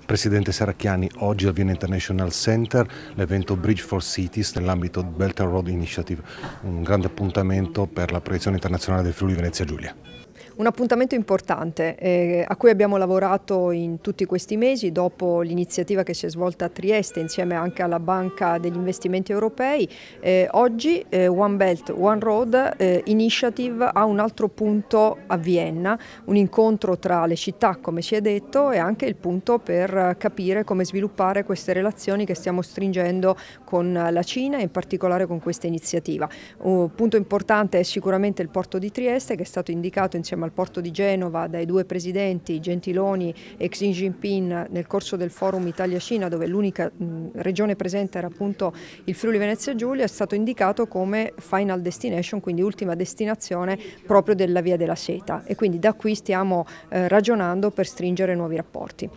Presidente Serracchiani, oggi al Vienna International Center l'evento Bridge for Cities nell'ambito Belt and Road Initiative, un grande appuntamento per la proiezione internazionale del Friuli Venezia Giulia. Un appuntamento importante a cui abbiamo lavorato in tutti questi mesi dopo l'iniziativa che si è svolta a Trieste insieme anche alla Banca degli Investimenti Europei. Oggi One Belt, One Road Initiative ha un altro punto a Vienna, un incontro tra le città come si è detto e anche il punto per capire come sviluppare queste relazioni che stiamo stringendo con la Cina e in particolare con questa iniziativa. Un punto importante è sicuramente il porto di Trieste che è stato indicato insieme al porto di Genova dai due presidenti Gentiloni e Xi Jinping nel corso del forum Italia-Cina, dove l'unica regione presente era appunto il Friuli Venezia Giulia, è stato indicato come final destination, quindi ultima destinazione proprio della Via della Seta, e quindi da qui stiamo ragionando per stringere nuovi rapporti.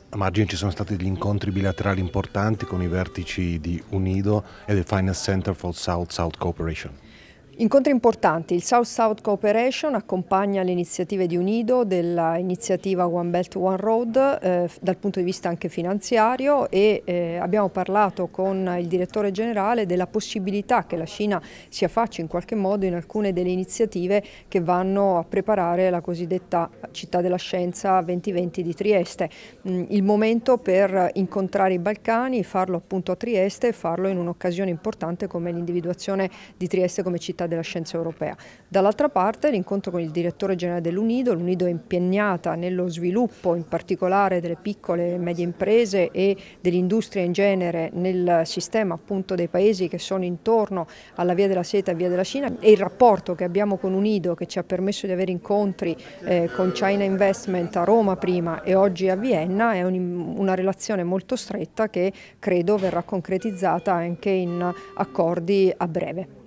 A margine ci sono stati degli incontri bilaterali importanti con i vertici di UNIDO e del Finance Center for South-South Cooperation. Incontri importanti. Il South-South Cooperation accompagna le iniziative di UNIDO dell'iniziativa One Belt One Road dal punto di vista anche finanziario e abbiamo parlato con il direttore generale della possibilità che la Cina si affacci in qualche modo in alcune delle iniziative che vanno a preparare la cosiddetta Città della Scienza 2020 di Trieste. Il momento per incontrare i Balcani, farlo appunto a Trieste e farlo in un'occasione importante come l'individuazione di Trieste come città della scienza europea. Dall'altra parte l'incontro con il direttore generale dell'UNIDO. L'UNIDO è impegnata nello sviluppo in particolare delle piccole e medie imprese e dell'industria in genere nel sistema appunto dei paesi che sono intorno alla Via della Seta e Via della Cina, e il rapporto che abbiamo con UNIDO, che ci ha permesso di avere incontri con China Investment a Roma prima e oggi a Vienna, è una relazione molto stretta che credo verrà concretizzata anche in accordi a breve.